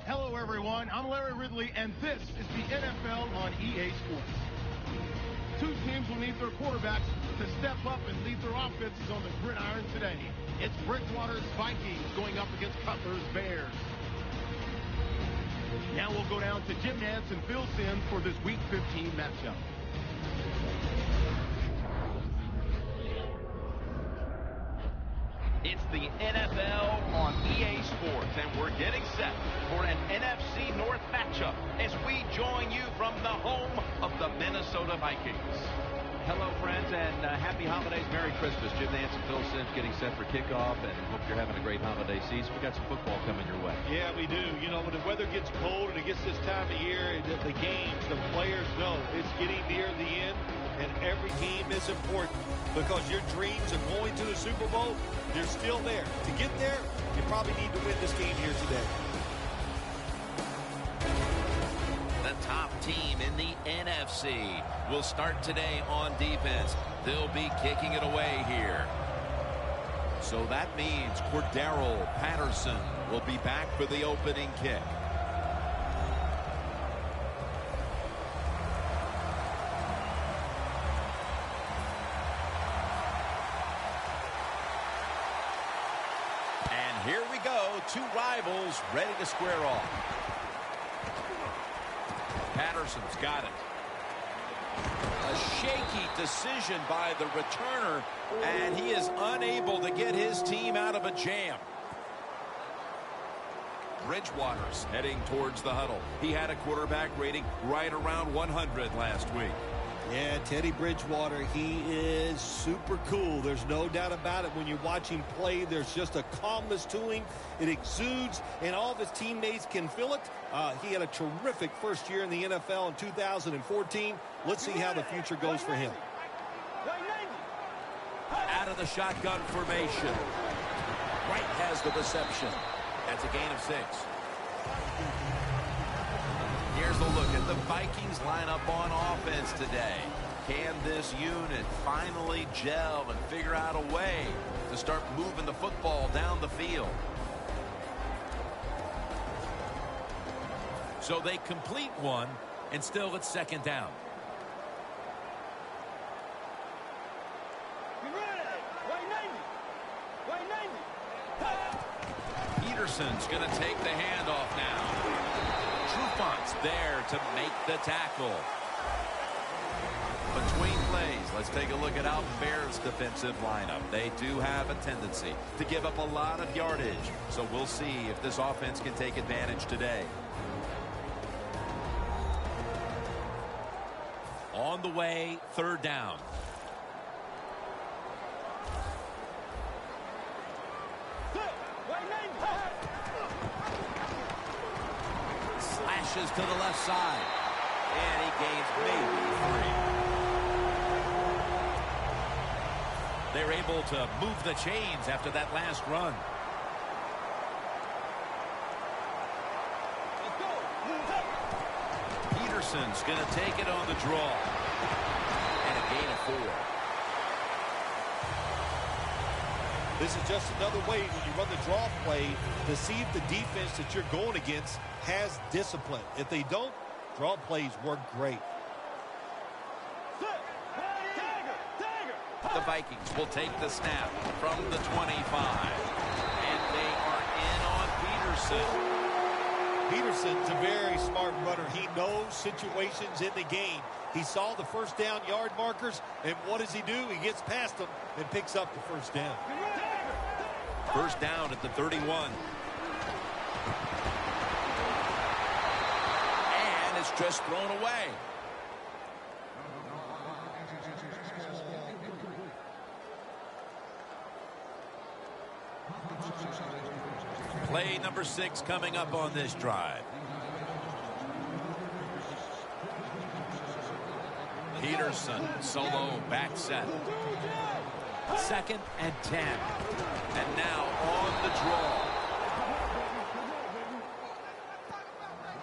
Hello, everyone. I'm Larry Ridley, and this is the NFL on EA Sports. Two teams will need their quarterbacks to step up and lead their offenses on the gridiron today. It's Bridgewater's Vikings going up against Cutler's Bears. Now we'll go down to Jim Nantz and Phil Simms for this Week 15 matchup. It's the NFL on EA Sports, and we're getting set for an NFC North matchup as we join you from the home of the Minnesota Vikings. Hello, friends, and happy holidays. Merry Christmas. Jim Nantz and Phil Simms getting set for kickoff, and hope you're having a great holiday season. We got some football coming your way. Yeah, we do. You know, when the weather gets cold and it gets this time of year, the games, the players know it's getting near the end, and every game is important because your dreams of going to the Super Bowl, they're still there. To get there, you probably need to win this game here today. The top team in the NFC will start today on defense. They'll be kicking it away here. So that means Cordero Patterson will be back for the opening kick. And here we go, two rivals ready to square off. Patterson's got it. A shaky decision by the returner, and he is unable to get his team out of a jam. Bridgewater's heading towards the huddle. He had a quarterback rating right around 100 last week. Yeah, Teddy Bridgewater, he is super cool. There's no doubt about it. When you watch him play, there's just a calmness to him. It exudes, and all of his teammates can feel it. He had a terrific first year in the NFL in 2014. Let's see how the future goes for him. Out of the shotgun formation. Wright has the reception. That's a gain of 6. Here's a look at the Vikings lineup on offense today. Can this unit finally gel and figure out a way to start moving the football down the field? So they complete one, and still it's second down. Peterson's going to take the handoff now. Trufont's there to make the tackle. Between plays, let's take a look at Alvin Bear's defensive lineup. They do have a tendency to give up a lot of yardage, so we'll see if this offense can take advantage today. On the way, third down. Slashes to the left side. And he gains maybe 3. They're able to move the chains after that last run. Peterson's going to take it on the draw. And a gain of 4. This is just another way when you run the draw play to see if the defense that you're going against has discipline. If they don't, draw plays work great. The Vikings will take the snap from the 25. And they are in on Peterson. Peterson's a very smart runner. He knows situations in the game. He saw the first down yard markers, and what does he do? He gets past them and picks up the first down. First down at the 31. And it's just thrown away. Play number 6 coming up on this drive. Peterson, solo back set. 2nd and 10. And now on the draw.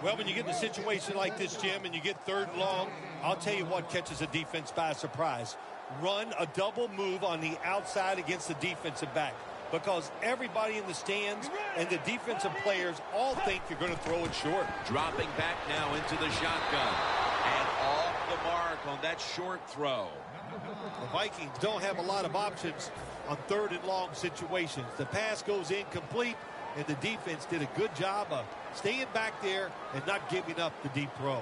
Well, when you get in a situation like this, Jim, and you get 3rd and long, I'll tell you what catches a defense by surprise. Run a double move on the outside against the defensive back. because everybody in the stands and the defensive players all think you're going to throw it short. Dropping back now into the shotgun. And off the mark on that short throw. The Vikings don't have a lot of options on 3rd and long situations. The pass goes incomplete, and the defense did a good job of staying back there and not giving up the deep throw.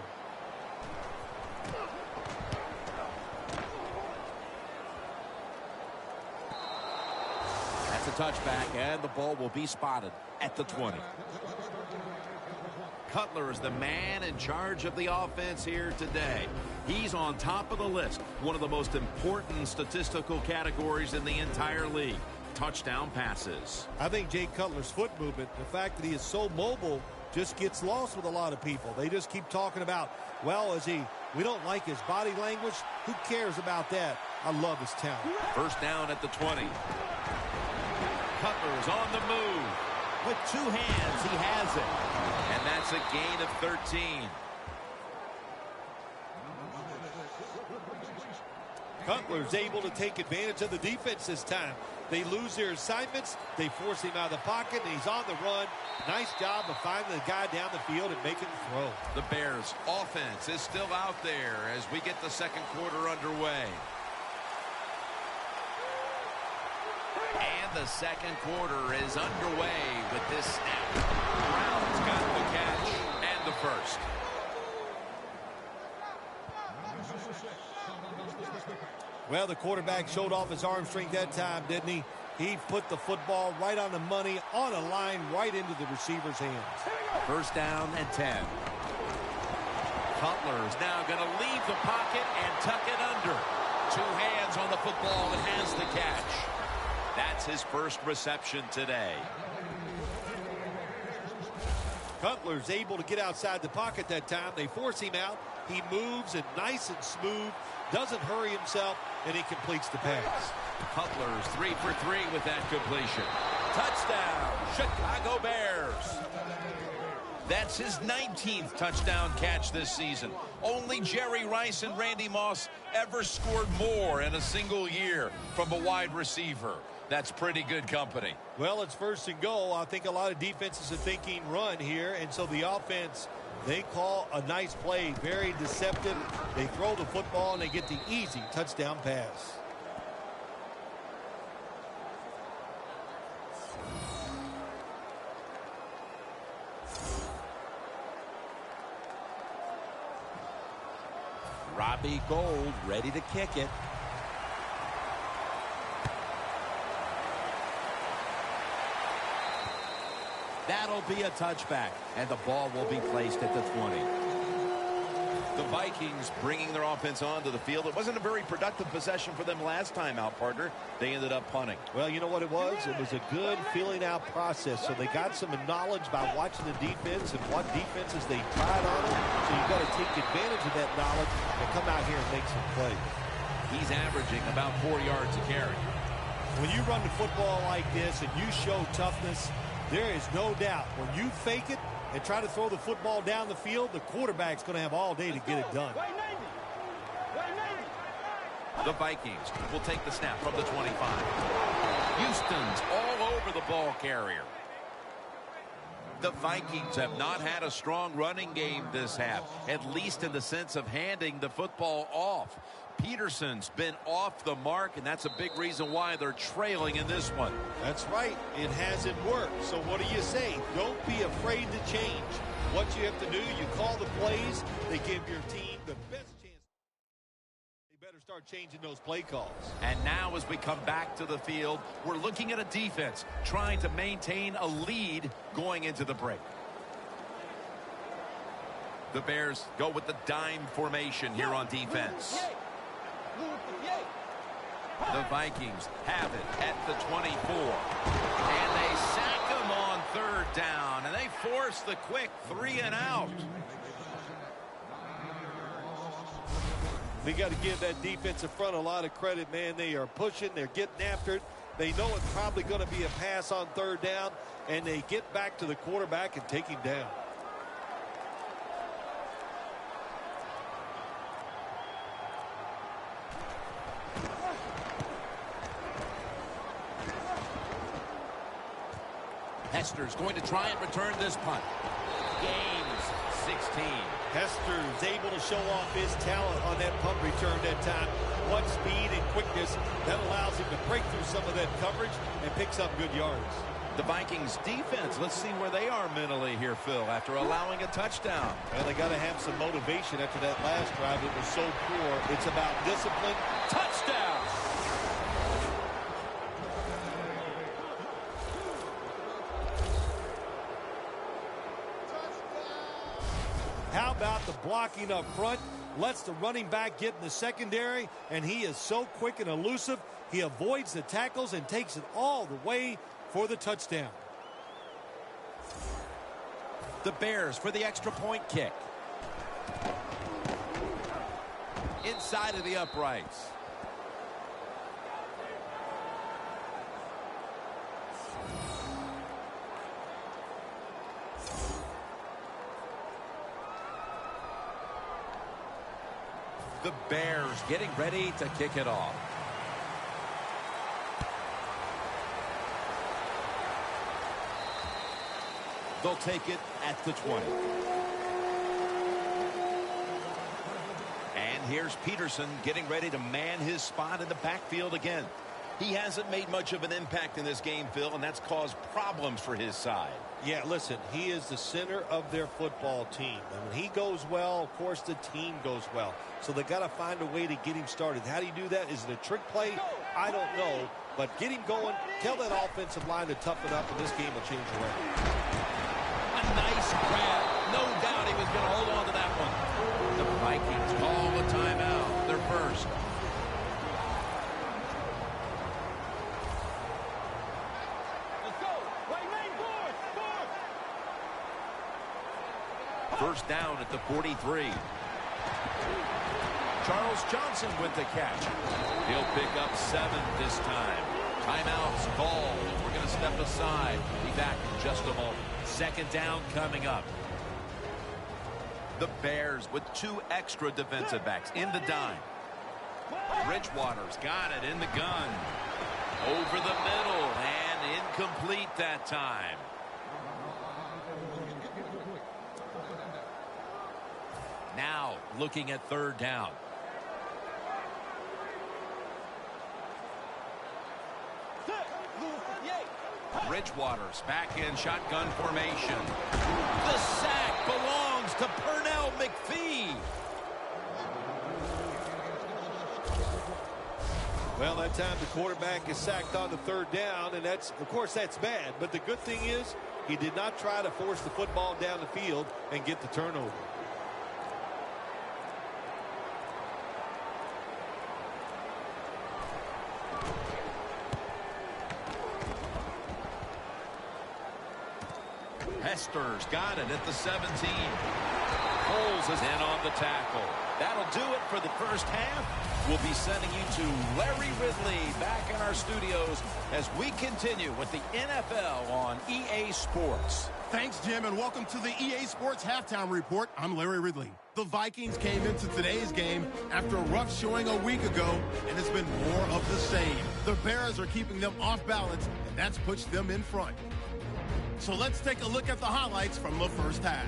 That's a touchback, and the ball will be spotted at the 20. Cutler is the man in charge of the offense here today. He's on top of the list. One of the most important statistical categories in the entire league. Touchdown passes. I think Jay Cutler's foot movement, the fact that he is so mobile, just gets lost with a lot of people. They just keep talking about, well, we don't like his body language. Who cares about that? I love his talent. First down at the 20. Cutler's on the move. With 2 hands, he has it. And that's a gain of 13. Cutler's able to take advantage of the defense this time. They lose their assignments. They force him out of the pocket, and he's on the run. Nice job of finding the guy down the field and making the throw. The Bears' offense is still out there as we get the second quarter underway. And the second quarter is underway with this snap. Brown's got the catch and the first. Well, the quarterback showed off his arm strength that time, didn't he? He put the football right on the money, on a line, right into the receiver's hands. First down and 10. Cutler is now going to leave the pocket and tuck it under. 2 hands on the football and has the catch. That's his first reception today. Cutler's able to get outside the pocket that time. They force him out. He moves and nice and smooth, doesn't hurry himself, and he completes the pass. Cutler's 3 for 3 with that completion. Touchdown, Chicago Bears. That's his 19th touchdown catch this season. Only Jerry Rice and Randy Moss ever scored more in a single year from a wide receiver. That's pretty good company. Well, it's 1st and goal. I think a lot of defenses are thinking run here, and so the offense, they call a nice play, very deceptive. They throw the football, and they get the easy touchdown pass. Robbie Gould ready to kick it. That'll be a touchback, and the ball will be placed at the 20. The Vikings bringing their offense onto the field. It wasn't a very productive possession for them last time out, partner. They ended up punting. Well, you know what it was? It was a good feeling out process. So they got some knowledge by watching the defense and what defenses they tried on them. So you've got to take advantage of that knowledge and come out here and make some plays. He's averaging about 4 yards a carry. When you run the football like this and you show toughness, there is no doubt when you fake it and try to throw the football down the field, the quarterback's going to have all day to get it done. The Vikings will take the snap from the 25. Houston's all over the ball carrier. The Vikings have not had a strong running game this half, at least in the sense of handing the football off. Peterson's been off the mark, and that's a big reason why they're trailing in this one. That's right. It hasn't worked. So what do you say? Don't be afraid to change. What you have to do, you call the plays. They give your team the best chance. They better start changing those play calls. And now as we come back to the field, we're looking at a defense trying to maintain a lead going into the break. The Bears go with the dime formation here on defense. The Vikings have it at the 24. And they sack him on 3rd down. And they force the quick 3 and out. We got to give that defensive front a lot of credit, man. They are pushing. They're getting after it. They know it's probably going to be a pass on 3rd down. And they get back to the quarterback and take him down. Hester's going to try and return this punt. Gains 16. Hester's able to show off his talent on that punt return that time. What speed and quickness that allows him to break through some of that coverage and picks up good yards. The Vikings defense, let's see where they are mentally here, Phil, after allowing a touchdown. Well, they got to have some motivation after that last drive. It was so poor. It's about discipline. Touchdown! How about the blocking up front? Lets the running back get in the secondary, and he is so quick and elusive. He avoids the tackles and takes it all the way for the touchdown. The Bears for the extra point kick. Inside of the uprights. The Bears getting ready to kick it off. They'll take it at the 20. And here's Peterson getting ready to man his spot in the backfield again. He hasn't made much of an impact in this game, Phil, and that's caused problems for his side. Yeah, listen, he is the center of their football team. And when he goes well, of course, the team goes well. So they got to find a way to get him started. How do you do that? Is it a trick play? I don't know. But get him going. Tell that offensive line to toughen up, and this game will change around. Nice grab. No doubt he was going to hold on to that one. The Vikings call the timeout. They're first. Let's go. Right lane, forward. First down at the 43. Charles Johnson with the catch. He'll pick up 7 this time. Timeouts called. We're going to step aside. Be back in just a moment. Second down coming up. The Bears with 2 extra defensive backs in the dime. Bridgewater's got it in the gun. Over the middle and incomplete that time. Now looking at third down. Bridgewater's back in shotgun formation. The sack belongs to Pernell McPhee. Well, that time the quarterback is sacked on the third down, and that's, of course, that's bad. But the good thing is he did not try to force the football down the field and get the turnover. Hester's got it at the 17. Holes is in on the tackle. That'll do it for the first half. We'll be sending you to Larry Ridley back in our studios as we continue with the NFL on EA Sports. Thanks, Jim, and welcome to the EA Sports Halftime Report. I'm Larry Ridley. The Vikings came into today's game after a rough showing a week ago, and it's been more of the same. The Bears are keeping them off balance, and that's pushed them in front. So let's take a look at the highlights from the first half.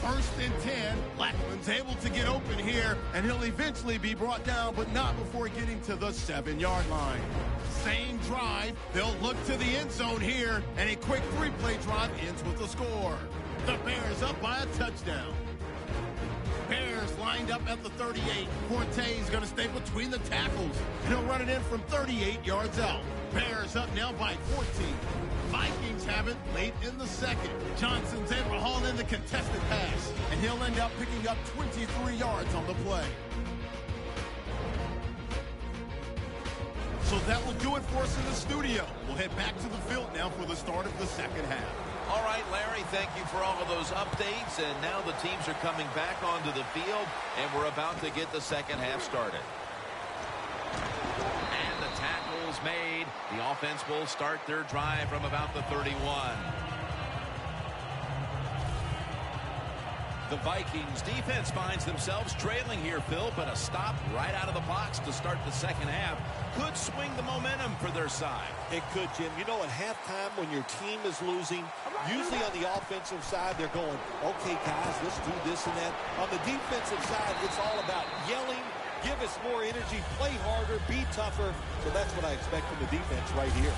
First and 10, Blackman's able to get open here, and he'll eventually be brought down, but not before getting to the 7-yard line. Same drive, they'll look to the end zone here, and a quick 3-play drive ends with a score. The Bears up by a touchdown. Bears lined up at the 38. Forte's going to stay between the tackles, and he'll run it in from 38 yards out. Bears up now by 14. Vikings have it late in the second. Johnson's able to haul in the contested pass, and he'll end up picking up 23 yards on the play. So that will do it for us in the studio. We'll head back to the field now for the start of the second half. All right, Larry, thank you for all of those updates. And now the teams are coming back onto the field, and we're about to get the second half started. And the tackle's made. The offense will start their drive from about the 31. The Vikings defense finds themselves trailing here, Phil, but a stop right out of the box to start the second half could swing the momentum for their side. It could, Jim. You know, at halftime when your team is losing, usually on the offensive side, they're going, okay, guys, let's do this and that. On the defensive side, it's all about yelling, give us more energy, play harder, be tougher. So that's what I expect from the defense right here.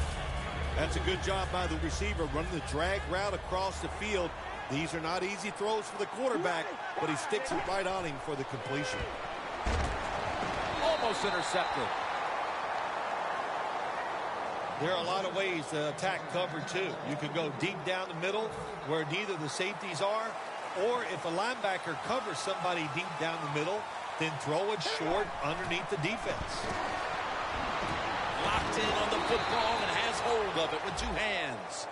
That's a good job by the receiver, running the drag route across the field. These are not easy throws for the quarterback, but he sticks it right on him for the completion. Almost intercepted. There are a lot of ways to attack cover, too. You can go deep down the middle where neither the safeties are, or if a linebacker covers somebody deep down the middle, then throw it short underneath the defense. Locked in on the football and has hold of it with two hands.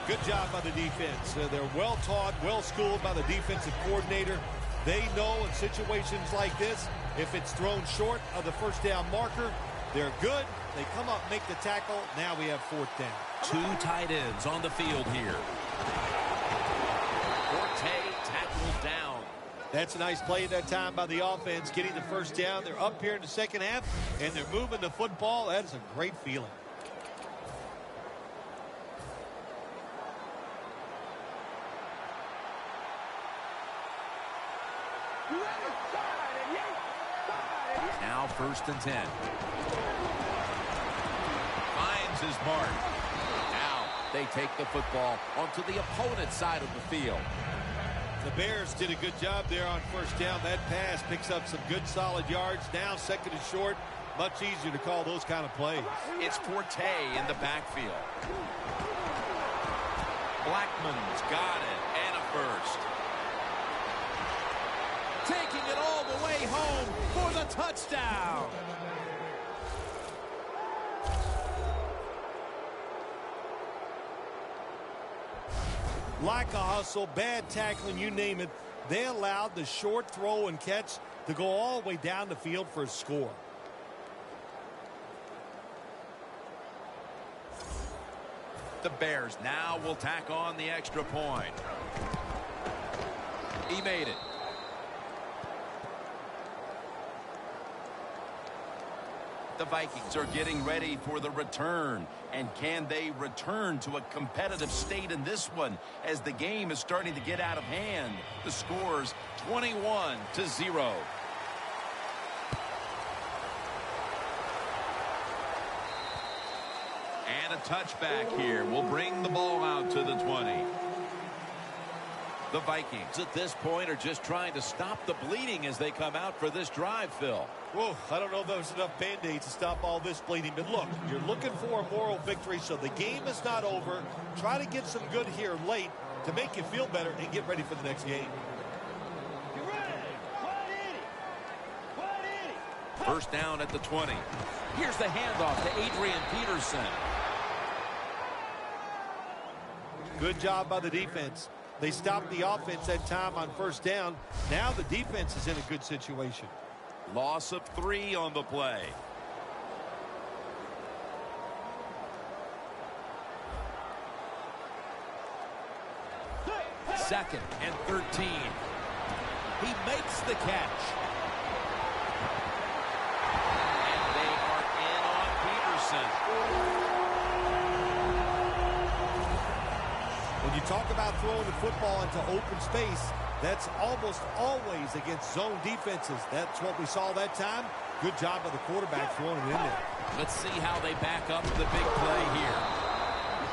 Good job by the defense. They're well taught, well schooled by the defensive coordinator. They know in situations like this, if it's thrown short of the first down marker, they're good. They come up, make the tackle. Now we have fourth down. Two tight ends on the field here. Forte tackled down. That's a nice play at that time by the offense, getting the first down. They're up here in the second half, and they're moving the football. That is a great feeling. Now 1st and 10. Finds his mark. Now they take the football onto the opponent's side of the field. The Bears did a good job there on first down. That pass picks up some good solid yards. Now 2nd and short. Much easier to call those kind of plays. It's Forte in the backfield. Blackman's got it, and a first. Taking it all the way home for the touchdown. Like a hustle, bad tackling, you name it. They allowed the short throw and catch to go all the way down the field for a score. The Bears now will tack on the extra point. He made it. The Vikings are getting ready for the return. And can they return to a competitive state in this one as the game is starting to get out of hand? The score's 21-0. And a touchback here will bring the ball out to the 20. The Vikings at this point are just trying to stop the bleeding as they come out for this drive, Phil. Whoa, I don't know if there's enough Band-Aids to stop all this bleeding. But look, you're looking for a moral victory, so the game is not over. Try to get some good here late to make you feel better and get ready for the next game. First down at the 20. Here's the handoff to Adrian Peterson. Good job by the defense. They stopped the offense that time on first down. Now the defense is in a good situation. Loss of 3 on the play. Second and 13. He makes the catch. And they are in on Peterson. When you talk about throwing the football into open space, that's almost always against zone defenses. That's what we saw that time. Good job by the quarterback throwing it in there. Let's see how they back up the big play here.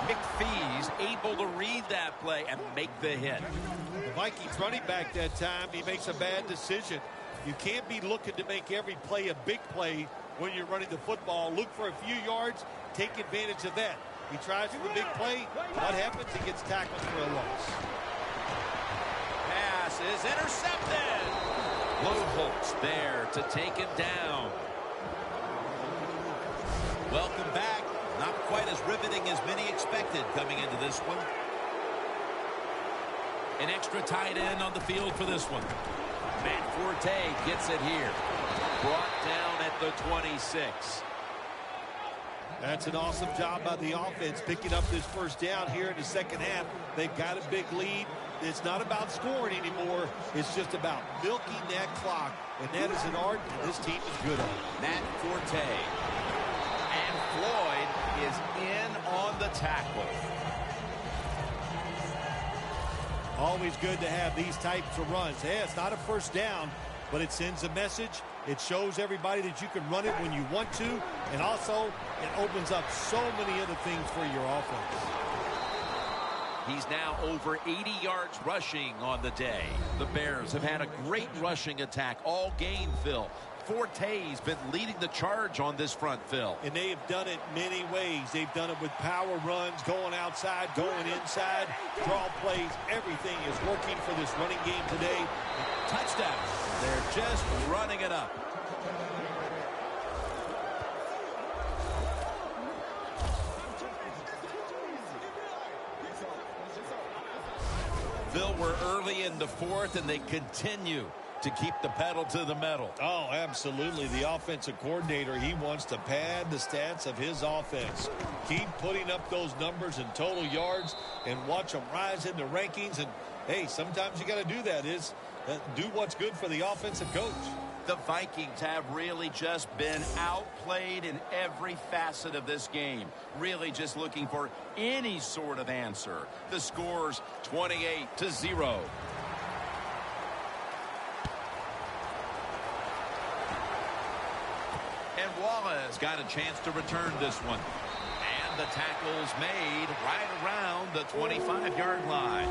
McPhee's able to read that play and make the hit. The Vikings running back that time, he makes a bad decision. You can't be looking to make every play a big play when you're running the football. Look for a few yards, take advantage of that. He tries for the big play. What happens? He gets tackled for a loss. Pass is intercepted. Low-Holtz there to take him down. Welcome back. Not quite as riveting as many expected coming into this one. An extra tight end on the field for this one. Matt Forte gets it here. Brought down at the 26. That's an awesome job by the offense picking up this first down here in the second half. They've got a big lead. It's not about scoring anymore. It's just about milking that clock. And that is an art, and this team is good at it. Matt Forte. And Floyd is in on the tackle. Always good to have these types of runs. Yeah, it's not a first down, but it sends a message. It shows everybody that you can run it when you want to. And also, it opens up so many other things for your offense. He's now over 80 yards rushing on the day. The Bears have had a great rushing attack all game, Phil. Forte's been leading the charge on this front, Phil. And they have done it many ways. They've done it with power runs, going outside, going inside, draw plays. Everything is working for this running game today. Touchdown. They're just running it up. Phil, we're early in the fourth, and they continue to keep the pedal to the metal. Oh, absolutely. The offensive coordinator, he wants to pad the stats of his offense. Keep putting up those numbers in total yards and watch them rise in the rankings. And, hey, sometimes you got to do that is do what's good for the offensive coach. The Vikings have really just been outplayed in every facet of this game. Really just looking for any sort of answer. The score's 28-0. And Wallace got a chance to return this one. And the tackle's made right around the 25-yard line.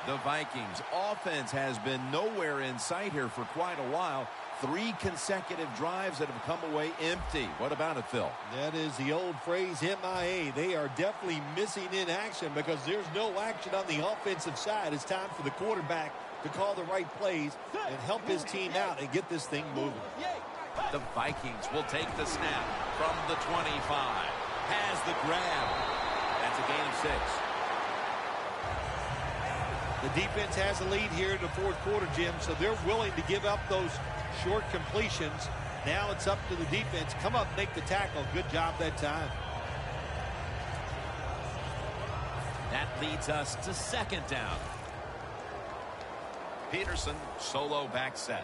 The Vikings offense has been nowhere in sight here for quite a while. 3 consecutive drives that have come away empty. What about it, Phil? That is the old phrase, MIA. They are definitely missing in action because there's no action on the offensive side. It's time for the quarterback to call the right plays and help his team out and get this thing moving. The Vikings will take the snap from the 25. Has the grab. That's a gain of 6. The defense has a lead here in the fourth quarter, Jim, so they're willing to give up those short completions. Now it's up to the defense. Come up, make the tackle. Good job that time. That leads us to second down. Peterson, solo back set.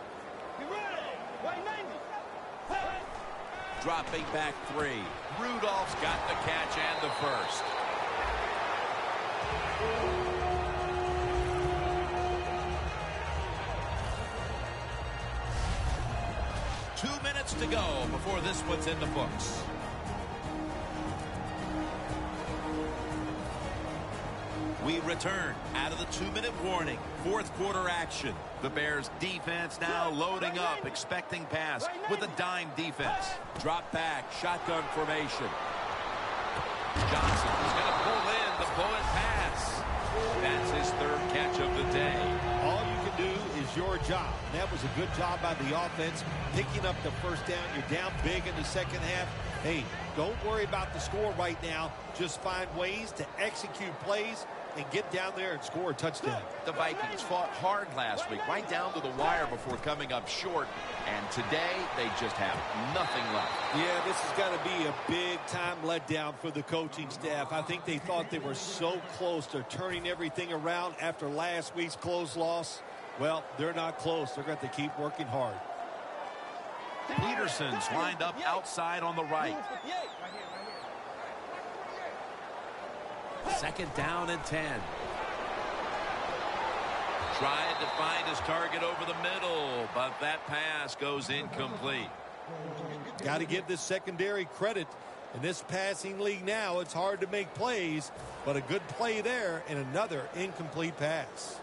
Dropping back 3. Rudolph's got the catch and the first. Two minutes to go before this one's in the books. We return out of the 2-minute warning. Fourth quarter action. The Bears defense now loading up, expecting pass with a dime defense. Drop back, shotgun formation. Johnson is going to pull in the bullet pass. That's his 3rd catch of the day. All you can do is your job. And that was a good job by the offense, picking up the first down. You're down big in the second half. Hey, don't worry about the score right now. Just find ways to execute plays and get down there and score a touchdown. The Vikings fought hard last week, right down to the wire before coming up short. And today, they just have nothing left. Yeah, this has got to be a big-time letdown for the coaching staff. I think they thought they were so close to turning everything around after last week's close loss. Well, they're not close. They're going to keep working hard. Peterson's lined up outside on the right. Second down and 10. Tried to find his target over the middle, but that pass goes incomplete. Got to give this secondary credit. In this passing league now, it's hard to make plays, but a good play there and another incomplete pass.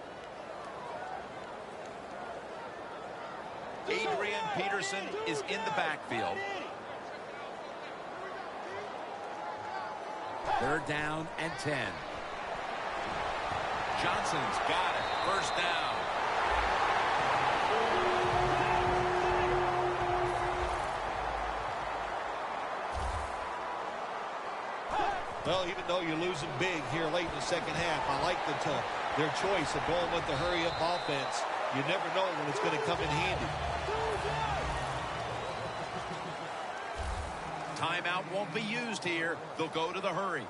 Adrian Peterson is in the backfield. 3rd down and 10. Johnson's got it. First down. Well, even though you're losing big here late in the second half, I like their choice of going with the hurry-up offense. You never know when it's going to come in handy. Timeout won't be used here. They'll go to the hurry.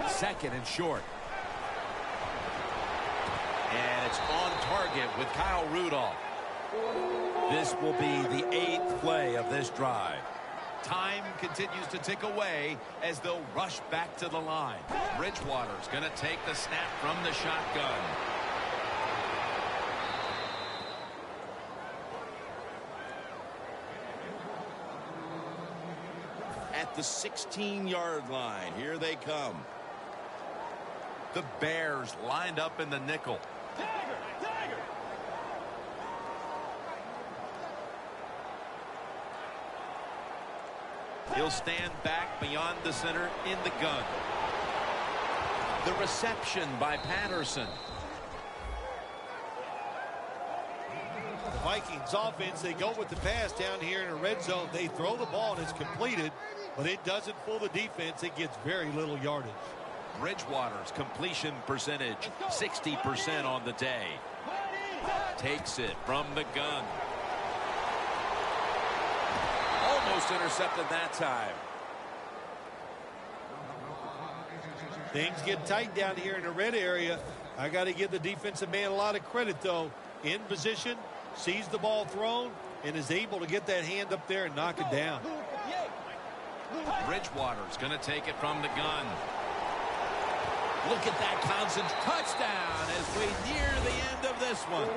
Second and short. And it's on target with Kyle Rudolph. This will be the 8th play of this drive. Time continues to tick away as they'll rush back to the line. Bridgewater's going to take the snap from the shotgun. At the 16-yard line, here they come. The Bears lined up in the nickel. He'll stand back beyond the center in the gun. The reception by Patterson. The Vikings offense, they go with the pass down here in the red zone. They throw the ball and it's completed, but it doesn't fool the defense. It gets very little yardage. Bridgewater's completion percentage, 60% on the day. Takes it from the gun. Almost intercepted that time. Things get tight down here in the red area. I got to give the defensive man a lot of credit, though. In position, sees the ball thrown, and is able to get that hand up there and knock it down. Bridgewater's going to take it from the gun. Look at that constant touchdown as we near the end of this one.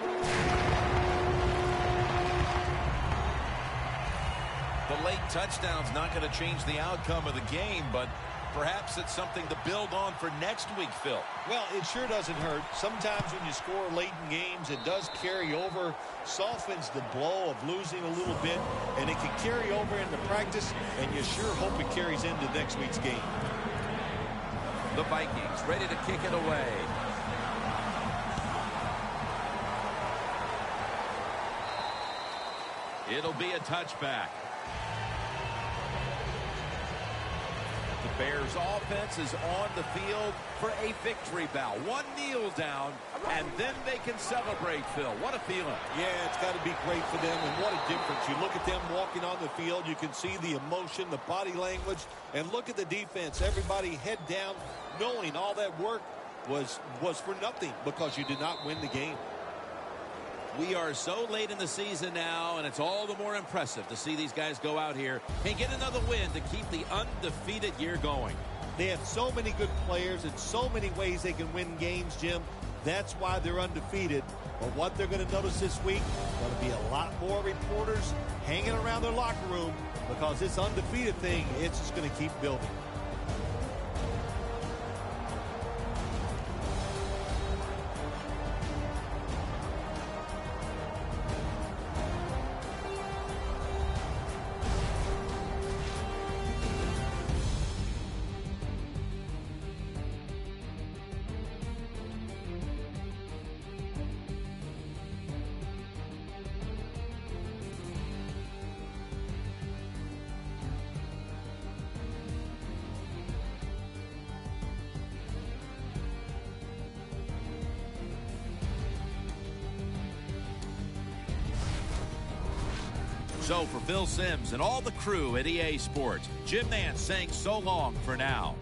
The late touchdown's not going to change the outcome of the game, but perhaps it's something to build on for next week, Phil. Well, it sure doesn't hurt. Sometimes when you score late in games, it does carry over, softens the blow of losing a little bit, and it can carry over into practice, and you sure hope it carries into next week's game. The Vikings ready to kick it away. It'll be a touchback. The Bears offense is on the field for a victory bow. One kneel down, and then they can celebrate, Phil. What a feeling. Yeah, it's got to be great for them, and what a difference. You look at them walking on the field, you can see the emotion, the body language, and look at the defense. Everybody head down, knowing all that work was for nothing because you did not win the game. We are so late in the season now, and it's all the more impressive to see these guys go out here and get another win to keep the undefeated year going. They have so many good players and so many ways they can win games, Jim. That's why they're undefeated. But what they're going to notice this week, going to be a lot more reporters hanging around their locker room because this undefeated thing, it's just going to keep building. So for Phil Simms and all the crew at EA Sports, Jim Nance saying so long for now.